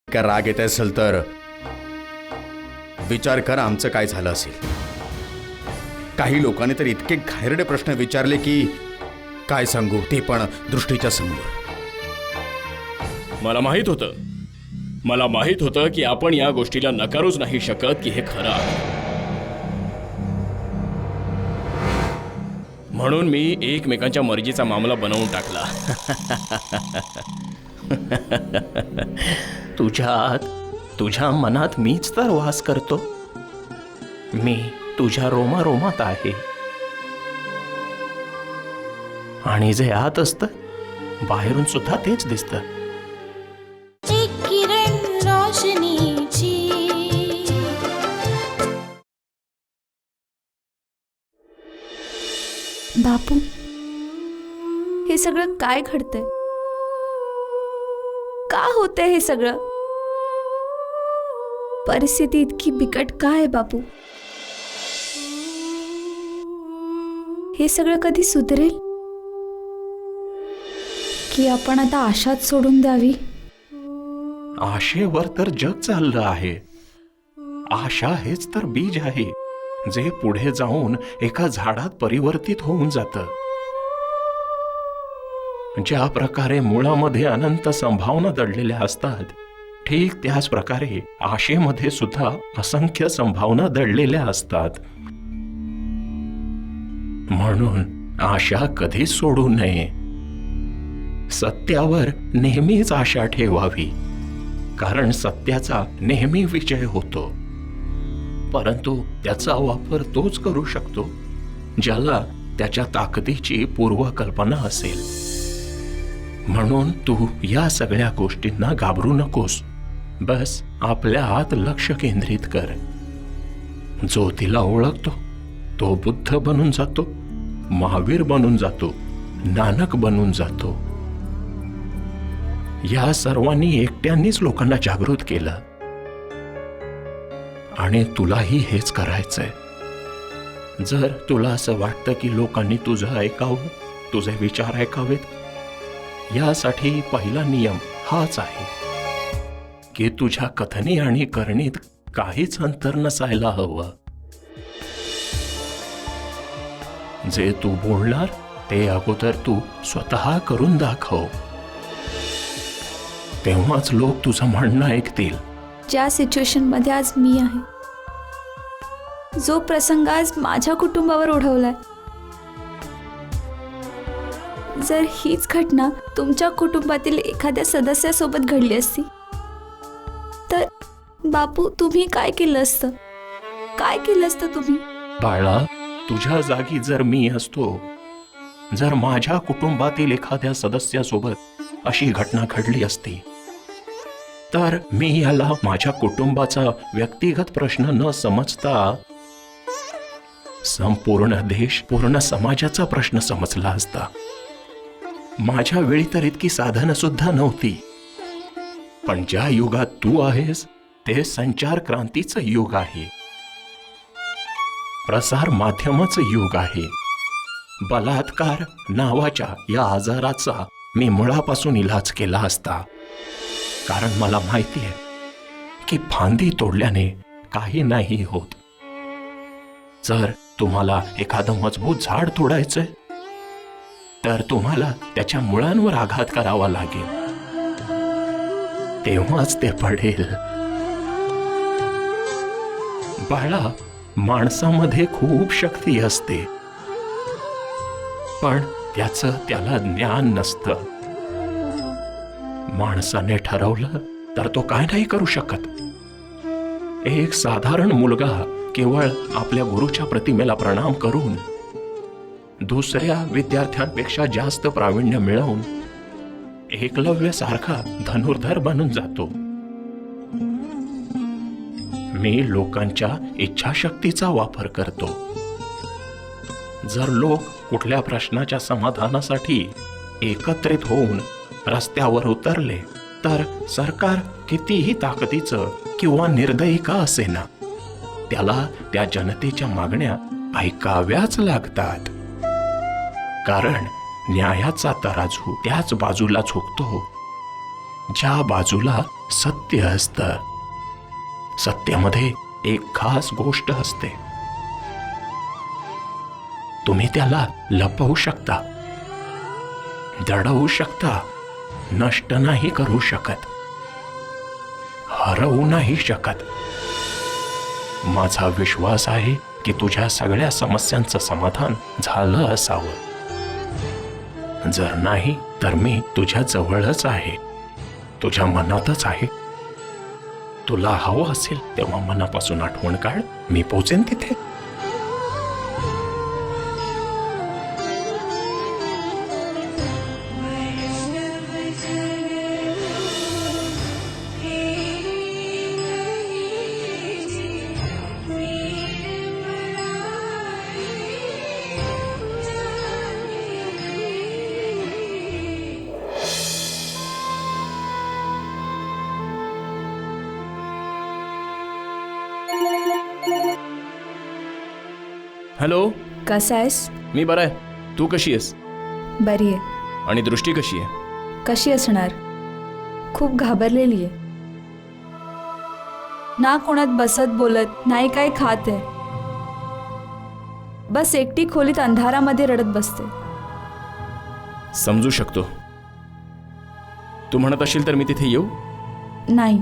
का राग येत असेल तर विचार कर आमचं काय झालं असेल. काही लोकांनी तर इतके घाणेरडे प्रश्न विचारले की काय सांगू, ते पण दृष्टीच्या समोर. मला माहित होतं की आपण या गोष्टीला नकारूच नाही शकत की हे खरं आहे. म्हणून मी एकमेकांच्या मर्जीचा मामला बनवून टाकला. तुझ्या मनात मीच तर वास करतो. मी तुझ्या रोमारोमात आहे. आणि जे आत असतं बाहेरून सुद्धा तेच दिसतं. एक किरण रोशनीची. बापू, हे सगळं काय घडतंय? का होतंय हे सगळं? परिस्थिती इतकी बिकट का आहे बापू? हे सगळं कधी सुधरेल की आपण आता आशाच सोडून द्यावी? आशेवर तर जग चाललं आहे. आशा हेच तर बीज आहे जे पुढे जाऊन एका झाडात परिवर्तित होऊन जातं. ज्या प्रकारे मुळामध्ये अनंत संभावना दडलेल्या असतात, ठीक त्याच प्रकारे आशेमध्ये सुद्धा असंख्य संभावना दडलेल्या असतात. म्हणून आशा कधीच सोडू नये. सत्यावर नेहमीच आशा ठेवावी, कारण सत्याचा नेहमी विजय होतो. परंतु त्याचा वापर तोच करू शकतो ज्याला त्याच्या ताकदीची पूर्वकल्पना असेल. म्हणून तू या सगळ्या गोष्टींना घाबरू नकोस. बस आपल्या आत लक्ष केंद्रित कर. जो तिला ओळखतो तो बुद्ध बनून जातो, महावीर बनून जातो, नानक बनून जातो. या सर्वांनी एकट्यांनीच लोकांना जागृत केलं. आणि तुलाही हेच करायचंय. जर तुला असं वाटतं की लोकांनी तुझं ऐकावं, तुझे विचार ऐकावेत, यासाठी पहिला नियम हाच आहे की तुझ्या कथनी आणि करणीत काहीच अंतर नसायला हवं. जे तू बोलणार ते अगोदर तू स्वतः करून दाखव. तेव्हाच लोक तुझं म्हणणं ऐकतील. ज्या सिच्युएशन मध्ये आज मी आहे, जो प्रसंग आज माझ्या कुटुंबावर ओढवलाय, जर हीच घटना तुमच्या कुटुंबातील एखाद्या सदस्यासोबत घडली असती तर बापू तुम्ही काय केलं असतं? काय केलं असतं तुम्ही? बाळा, तुझ्या जागी जर मी असतो, जर माझ्या कुटुंबातील एखाद्या सदस्यासोबत अशी घटना घडली असती, तर मी याला माझ्या कुटुंबाचा व्यक्तिगत प्रश्न न समजता संपूर्ण देश, पूर्ण समाजाचा प्रश्न समजला असता. माझ्या वेळी तर इतकी साधनं सुद्धा नव्हती. पण ज्या युगात तू आहेस ते संचार क्रांतीचं युग आहे, प्रसार माध्यमाचं युग आहे. बलात्कार नावाच्या या आजाराचा मी मुळापासून इलाज केला असता, कारण मला माहिती आहे की फांदी तोडल्याने काही नाही होत. जर तुम्हाला एखादं मजबूत झाड तोडायचंय तर तुम्हाला त्याच्या मुळांवर आघात करावा लागेल, तेव्हाच ते पडेल. बाळा, माणसामध्ये खूप शक्ती असते, पण त्याचं त्याला ज्ञान नसतं. माणसाने ठरवलं तर तो काय नाही करू शकत. एक साधारण मुलगा केवळ आपल्या गुरुच्या प्रतिमेला प्रणाम करून दुसऱ्या विद्यार्थ्यांपेक्षा जास्त प्रावीण्य मिळवून एकलव्यासारखा धनुर्धर बनून जातो. मी लोकांच्या इच्छाशक्तीचा वापर करतो. जर लोक कुठल्या प्रश्नाच्या समाधानासाठी एकत्रित होऊन रस्त्यावर उतरले तर सरकार कितीही ताकदीचं किंवा निर्दयी का असेना, त्याला त्या जनतेच्या मागण्या ऐकाव्याच लागतात. कारण न्यायाचा तराजू त्याच बाजूला झुकतो ज्या बाजूला सत्य असतं. सत्यामध्ये एक खास गोष्ट असते. तुम्ही त्याला लपवू शकता, दडवू शकता, नष्ट नाही करू शकत, हरवू नाही शकत. माझा विश्वास आहे की तुझ्या सगळ्या समस्यांचं समाधान झालं असावं. जर नाही तर मी तुझ्या जवळच आहे, तुझ्या मनातच आहे. तुला हवं असेल तेव्हा मनापासून आठवण काढ, मी पोचेन तिथे. हॅलो, कसा आहेस? मी बरा आहे. तू कशी आहेस? बरी आहे. आणि दृष्टी कशी आहे? कशी असणार? खूप घाबरलेली आहे. ना कोणात बसत बोलत नाही, काय खात आहे. बस एकटी खोलीत अंधारामध्ये रडत बसते. समजू शकतो. तू म्हणत असशील तर मी तिथे येऊ? नाही,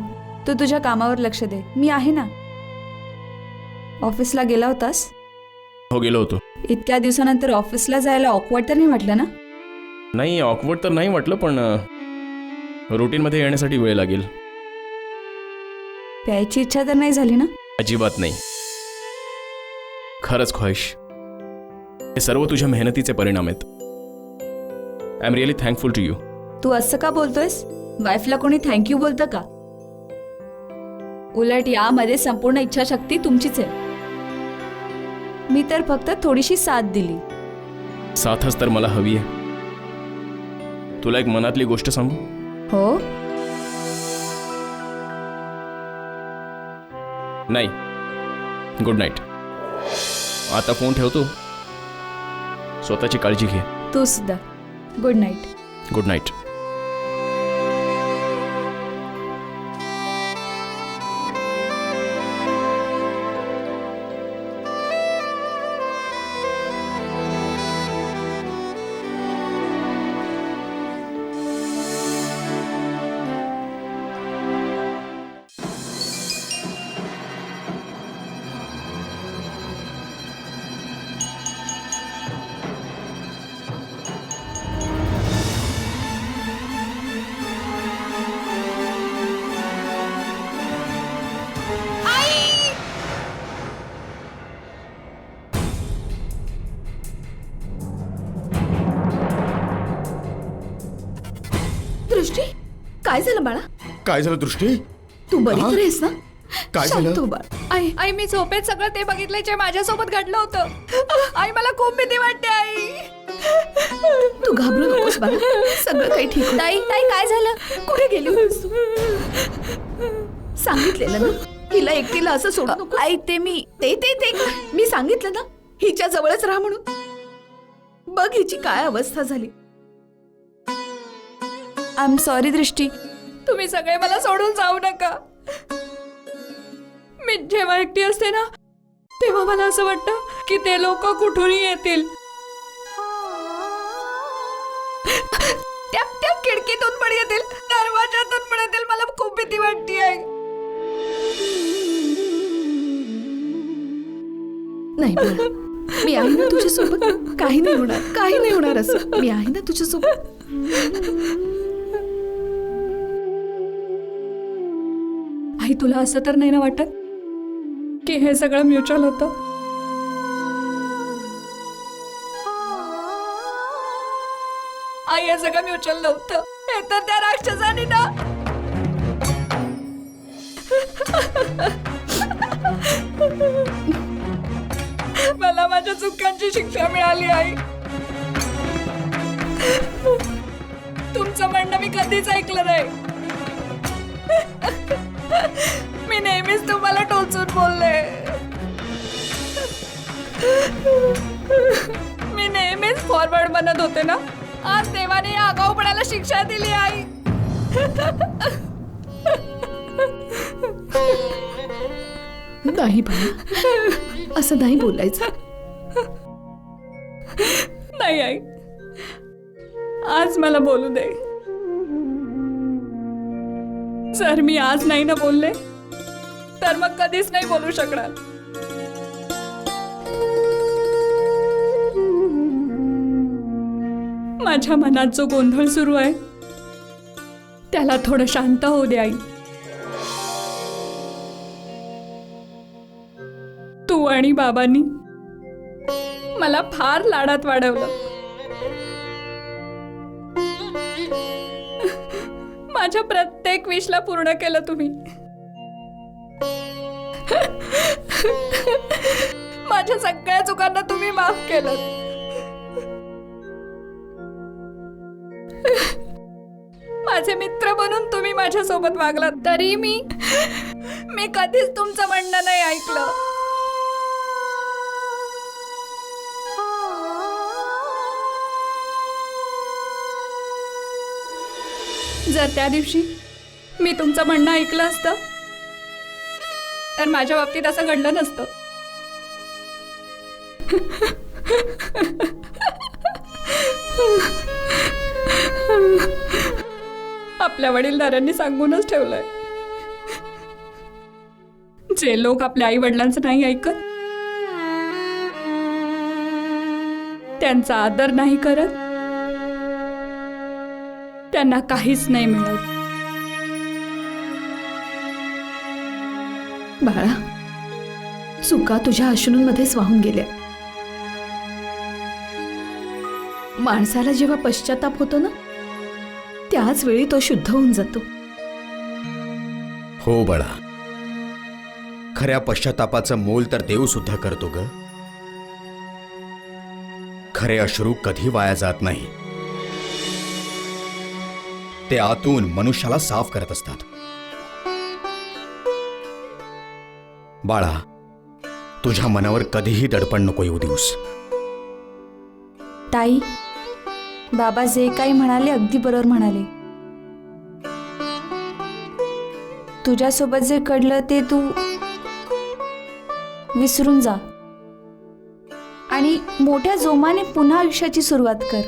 तू तुझ्या कामावर लक्ष दे. मी आहे ना. ऑफिसला गेला होतास? हो, गेलो होतो. इतक्या दिवसानंतर ऑफिसला जायला ऑकवर्ड तर नाही वाटलं ना? नाही, ऑकवर्ड तर नाही वाटलं, पण रुटीनमध्ये येण्यासाठी वेळ लागेल. प्यायची इच्छा तर नाही झाली ना? अजिबात नाही. खरंच ख्वाहिश. हे सर्व तुझ्या मेहनतीचे परिणाम आहेत. I am really thankful to you. तू असं का बोलतोयस? वाईफला कोणी थँक्यू बोलतं का? उलट यामध्ये संपूर्ण इच्छाशक्ती तुमचीच आहे. मी तर फक्त थोडीशी साथ दिली. साथच तर मला हवी आहे. तुला एक मनातली गोष्ट सांगू? हो? नाही. Good night. आता फोन ठेवतो. स्वतःची काळजी घे. तू सुद्धा. Good night. Good night. दृष्टी, काय झालं बाळा? काय झालं दृष्टी? तू बरी हा? तर आहेस ना? काय झालं? शांत हो बाळ. आई आई, मी झोपेत सगळं ते बघितलंय जे माझ्यासोबत घडलं होतं. आई, मला खूप भीती वाटते. आई, तू घाबरू नकोस बाळा, सगळं काही ठीक. ताई ताई, काय झालं? कुठे गेली होतीस तू? सांगितलेलं ना हिला एकटीला असं सोडू नको. आई, ते मी सांगितलं ना हिच्या जवळच राहा म्हणून. बघ हिची काय अवस्था झाली. आय एम सॉरी दृष्टी. तुम्ही सगळे मला सोडून जाऊ नका. मी जेव्हा एकटी असते ना तेव्हा मला असं वाटतं की ते लोक कुठूनही येतील. त्या खिडकीतून पण येतील, दरवाजातून पण येतील. मला खूप भीती वाटते आहे. नाही बाळा, मी आहे ना तुझ्यासोबत. काही नाही होणार, काही नाही होणार. असं मी आहे ना तुझ्यासोबत. आई, तुला असं तर नाही ना वाटत की हे सगळं म्युच्युअल होतं? आई, हे सगळं म्युच्युअल नव्हतं. हे तर त्या राक्षसाने ना. मला माझ्या चुकांची शिक्षा मिळाली. आई, तुमचं म्हणणं मी कधीच ऐकलं नाही. मी नेहमीच तुम्हाला टोचून बोलले. मी नेहमीच फॉरवर्ड बनत होते ना, आज देवाने या आगाऊपणाला शिक्षा दिली आई. नाही बाळा, असं नाही बोलायचं. नाही आई, आज मला बोलू दे. जर मी आज नाही ना बोलले तर मग कधीच नाही बोलू शकणार. माझ्या मनात जो गोंधळ सुरू आहे त्याला थोडं शांत होऊ दे आई. तू आणि बाबांनी मला फार लाडात वाढवलं. माझ्या प्रत्येक विषला पूर्ण केलं तुम्ही. माझ्या सगळ्या चुकांना तुम्ही माफ केलं. माझे मित्र बनून तुम्ही माझ्या सोबत वागलात, तरी मी कधीच तुमचं म्हणणं नाही ऐकलं. जर त्या दिवशी मी तुमचं म्हणणं ऐकलं असतं तर माझ्या बाबतीत असं घडलं नसतं. आपल्या वडीलधाऱ्यांनी सांगूनच ठेवलंय, जे लोक आपल्या आई वडिलांचं नाही ऐकत, त्यांचा आदर नाही करत, त्यांना काहीच नाही मिळत. बाळा, चुका तुझ्या अश्रूंमध्येच वाहून गेल्या. माणसाला जेव्हा पश्चाताप होतो ना, त्याच वेळी तो शुद्ध होऊन जातो. हो बाळा, खऱ्या पश्चातापाचं मोल तर देव सुद्धा करतो ग. खरे अश्रू कधी वाया जात नाही. ते आतून मनुष्याला साफ करत असतात. बाळा, तुझ्या मनावर कधीही दडपण नको येऊ देऊस. ताई, बाबा जे काही म्हणाले अगदी बरोबर म्हणाले. तुझ्यासोबत जे घडलं ते तू विसरून जा आणि मोठ्या जोमाने पुन्हा आयुष्याची सुरुवात कर.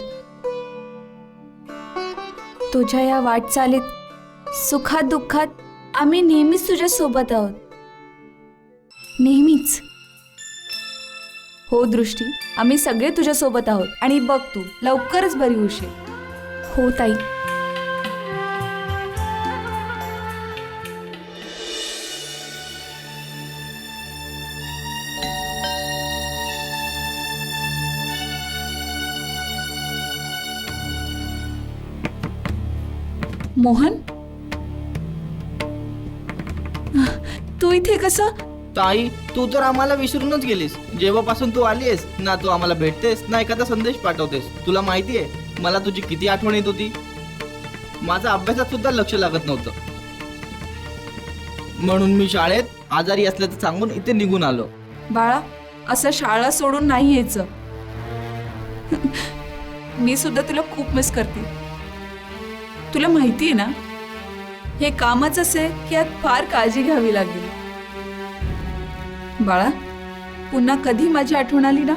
तुझ्या या वाटचालीत सुखात दुःखात आम्ही नेहमीच तुझ्या सोबत आहोत. नेहमीच. हो दृष्टी, आम्ही सगळे तुझ्या सोबत आहोत आणि बघ तू लवकरच बरी होशील. हो ताई. मोहन, तू इथे कसं? ताई, तू तर आम्हाला विसरूनच गेलीस. जेव्हापासून तू आलीस ना, तू आम्हाला भेटतेस ना एखादा संदेश पाठवतेस. तुला माहितीये मला तुझी किती आठवण येत होती. माझं अभ्यासात सुद्धा लक्ष लागत नव्हतं, म्हणून मी शाळेत आजारी असल्याचं सांगून इथे निघून आलो. बाळा, असं शाळा सोडून नाही यायचं. मी सुद्धा तुला खूप मिस करते. तुला माहितीये ना, हे कामच असे की यात फार काळजी घ्यावी लागेल. बाळा, पुन्हा कधी माझी आठवण आली ना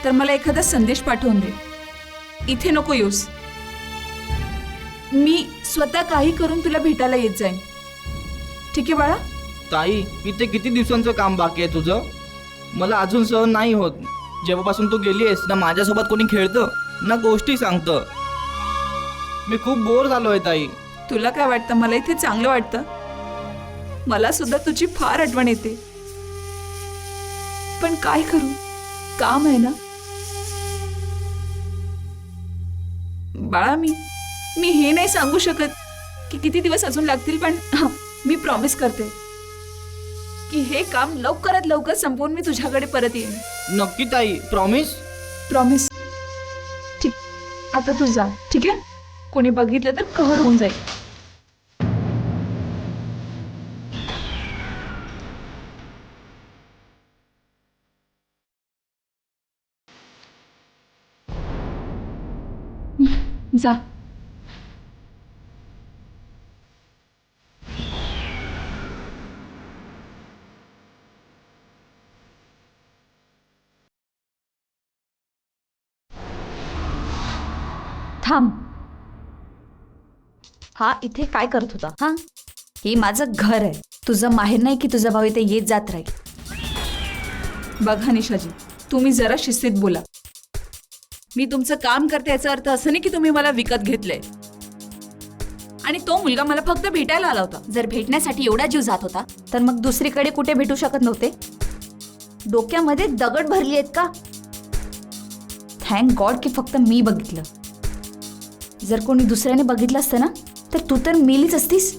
तर मला एखादा संदेश पाठवून दे. इथे नको येऊस. मी स्वतः काही करून तुला भेटायला येत जाईन. ठीक आहे बाळा? ताई, इथे किती दिवसांचं काम बाकी आहे तुझं? मला अजून सहन नाही होत. जेव्हापासून तू गेली आहेस ना, माझ्यासोबत कोणी खेळतं ना गोष्टी सांगतं. मी खूप बोर झालोय ताई. तुला काय वाटतं? मला इथे चांगलं वाटतं. मला सुद्धा तुझी फार आठवण येते, पण काय करू, काम आहे ना. बाळा, मी हे नाही सांगू शकत की किती दिवस अजून लागतील, पण मी प्रॉमिस करते की हे काम लवकरात लवकर संपवून मी तुझ्याकडे परत येईन. नक्की ताई? प्रॉमिस? प्रॉमिस. ठीक, आता तू जा. ठीक आहे? कोणी बघितलं तर कहर होऊन जाईल. जा. थांब. हा इथे काय करत होता? हा, हे माझं घर आहे. तुझं माहेर नाही की तुझा भाऊ इथे येत जात राहील. बघा निशाजी, तुम्ही जरा शिस्तीत बोला. मी तुमचं काम करते याचा अर्थ असं नाही की तुम्ही मला विकत घेतलंय. आणि तो मुलगा मला फक्त भेटायला आला होता. जर भेटण्यासाठी एवढा जीव जात होता तर मग दुसरीकडे कुठे भेटू शकत नव्हते? डोक्यामध्ये दगड भरली आहेत का? थँक गॉड की फक्त मी बघितलं. जर कोणी दुसऱ्याने बघितलं असतं ना तर तू तर मेलीच असतीस.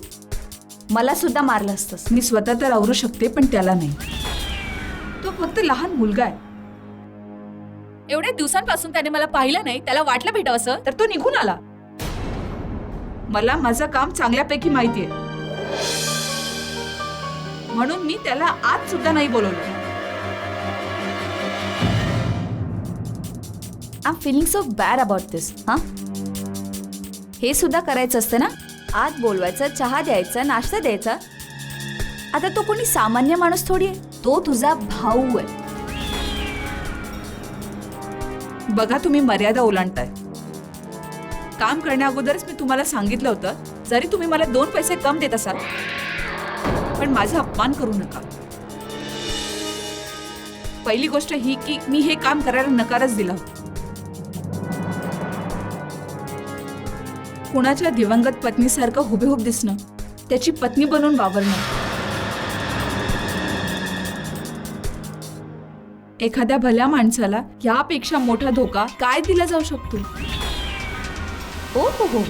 मला सुद्धा मारलं असतंस. मी स्वतः तर आवरू शकते पण त्याला नाही. तो फक्त लहान मुलगा आहे. एवढ्या दिवसांपासून त्याने मला पाहिलं नाही, त्याला वाटलं भेटावंसं तर तो निघून आला. मला माझं काम चांगल्यापैकी माहितीये म्हणून मी त्याला आज सुद्धा नाही बोलवलं. I am feeling so bad about this. हा, हे सुद्धा करायचं असतं ना. आत बोलवायचं, चहा द्यायचा, नाश्ता द्यायचा. आता तो कोणी सामान्य माणूस थोडी आहे. तो तुझा भाऊ आहे. बघा, तुम्ही मर्यादा ओलांडताय. काम करण्या अगोदरच मी तुम्हाला सांगितलं होतं, जरी तुम्ही मला 2 पैसे कम देत असाल पण माझा अपमान करू नका. पहिली गोष्ट ही की मी हे काम करायला नकारच दिला होता. कुणाच्या दिवंगत पत्नीसारखं हुबेहूब दिसणं, त्याची पत्नी बनून वावरणं, एखाद्या भल्या माणसाला यापेक्षा मोठा धोका काय दिला जाऊ शकतो? ओ हो हो,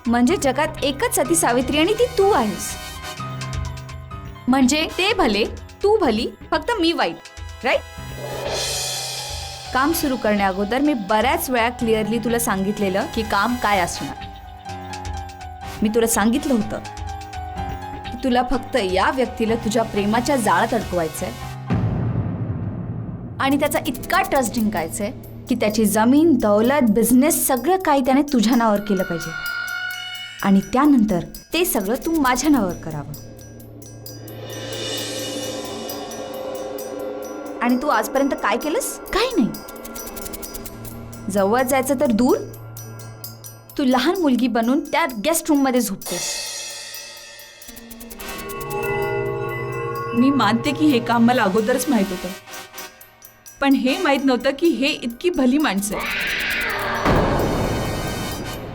म्हणजे जगात एकच सती सावित्री आणि ती तू आहेस. म्हणजे ते भले, तू भली, फक्त मी वाईट, राईट? काम सुरू करण्या अगोदर मी बऱ्याच वेळा क्लिअरली तुला सांगितलेलं की काम काय असणार. मी तुला सांगितलं होतं की तुला फक्त या व्यक्तीला तुझ्या प्रेमाच्या जाळात अडकवायचंय आणि त्याचा इतका ट्रस्ट जिंकायचंय की त्याची जमीन, दौलत, बिझनेस सगळं काही त्याने तुझ्या नावावर केलं पाहिजे आणि त्यानंतर ते सगळं तू माझ्या नावावर करावं. आणि तू आजपर्यंत काय केलंस? काही नाही. जवळ जायचं तर दूर. तू लहान मुलगी बनून त्या गेस्ट रूम मध्ये झोपतेस. मी मानते की हे काम मला अगोदरच माहित होतं, पण हे माहित नव्हतं की हे इतकी भली माणसं आहे.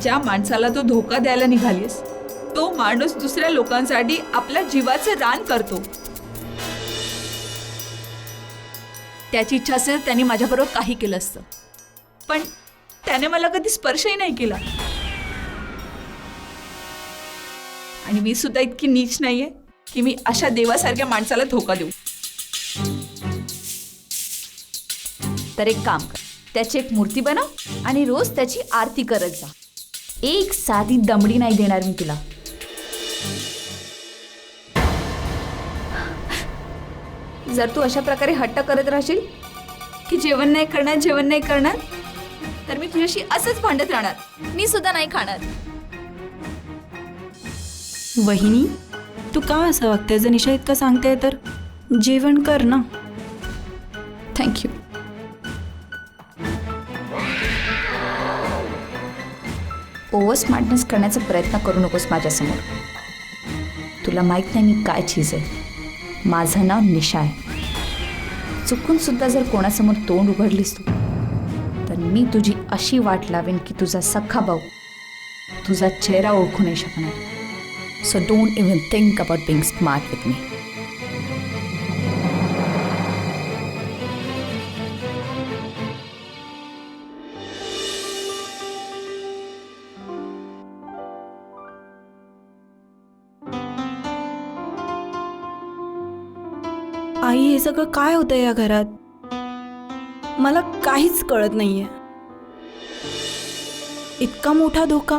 ज्या माणसाला तो धोका द्यायला निघालीस, तो माणूस दुसऱ्या लोकांसाठी आपल्या जीवाचं रान करतो. त्याची इच्छा असेल त्याने माझ्याबरोबर काही केलं असतं, पण त्याने मला कधी स्पर्शही नाही केला. आणि मी सुद्धा इतकी नीच नाहीये की मी अशा देवासारख्या माणसाला धोका देऊ. तर एक काम कर, त्याची एक मूर्ती बनव आणि रोज त्याची आरती करत जा. एक साधी दमडी नाही देणार मी तुला. जर तू अशा प्रकारे हट्ट करत राहशील की जेवण नाही करणार तर मी तुझ्याशी असंच भांडत राहणार. मी सुद्धा नाही खाणार. वहिनी, तू का असं वागते? जर निशा इतकं सांगते तर जेवण कर ना. थँक्यू. ओव्हर स्मार्टनेस करण्याचा प्रयत्न करू नकोस माझ्यासमोर. तुला माहीत नाही मी काय चीज आहे. माझं नाव निशा आहे. चुकून सुद्धा जर कोणासमोर तोंड उघडलीस तू तर मी तुझी अशी वाट लावेन की तुझा सख्खा भाऊ तुझा चेहरा ओळखू नाही शकणार. So don't even think about being smart with me. आई, हे सगळं काय होतंय या घरात? मला काहीच कळत नाहीये. इतका मोठा धोका,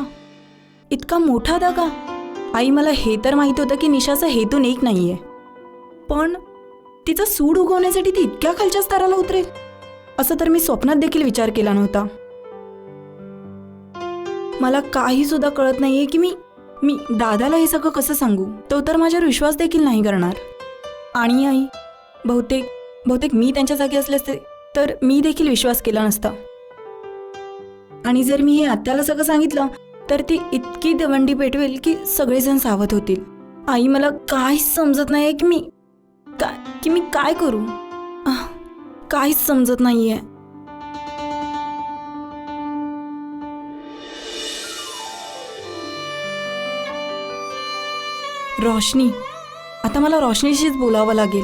इतका मोठा दगा. आई, मला हे तर माहिती होतं की निशाचा हेतू नेक नाहीये, पण तिचा सूड उगवण्यासाठी ती इतक्या खालच्या स्तराला उतरेल असं तर मी स्वप्नात देखील विचार केला नव्हता. मला काही सुद्धा कळत नाहीये की मी दादाला हे सगळं कसं सांगू. तो तर माझ्यावर विश्वास देखील नाही करणार. आणि आई, बहुतेक मी त्यांच्या जागी असले असते तर मी देखील विश्वास केला नसता. आणि जर मी हे आत्याला सगळं सांगितलं तर ती इतकी दवंडी पेटवेल की सगळेजण सावध होतील. आई, मला काहीच समजत नाहीये की मी काय करू. काहीच समजत नाहीये. रोशनी, आता मला रोशनीशीच बोलावं लागेल.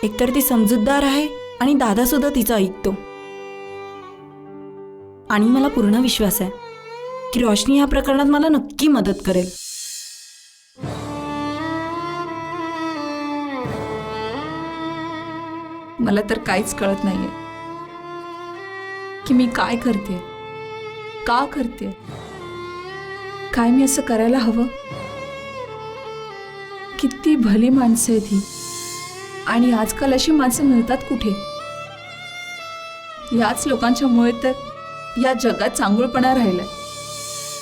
एकतर ती समजूतदार आहे आणि दादा सुद्धा तिचं ऐकतो. आणि मला पूर्ण विश्वास आहे की रोशनी या प्रकरणात मला नक्की मदत करेल. मला तर काहीच कळत नाहीये की मी काय करते, का करते, काय मी असं करायला हवं. किती भली माणसं आहेत ही, आणि आजकाल अशी माणसं मिळतात कुठे. याच लोकांच्यामुळे तर या जगात चांगुलपणा राहिलाय,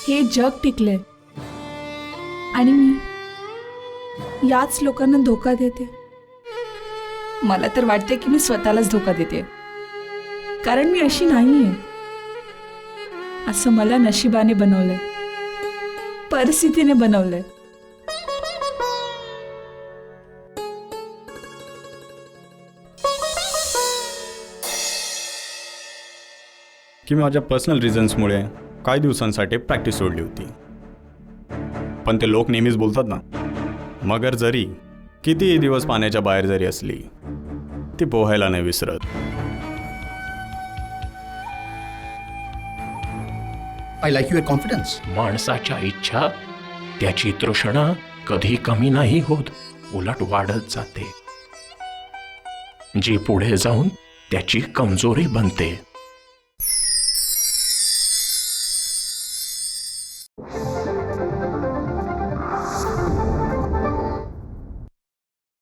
हे जग टिकलंय. आणि मी याच लोकांना धोका देते. मला तर वाटते की मी स्वतःलाच धोका देते, कारण मी अशी नाहीये. असं मला नशिबाने बनवलंय, परिस्थितीने बनवलंय. की माझ्या पर्सनल रिझन्समुळे काही दिवसांसाठी प्रॅक्टिस सोडली होती. पण ते लोक नेहमीच बोलतात ना, मगर जरी कितीही दिवस पाण्याच्या बाहेर जरी असली ती पोहायला नाही विसरत. I like your confidence. माणसाच्या इच्छा, त्याची तृष्णा कधी कमी नाही होत, उलट वाढत जाते, जी पुढे जाऊन त्याची कमजोरी बनते.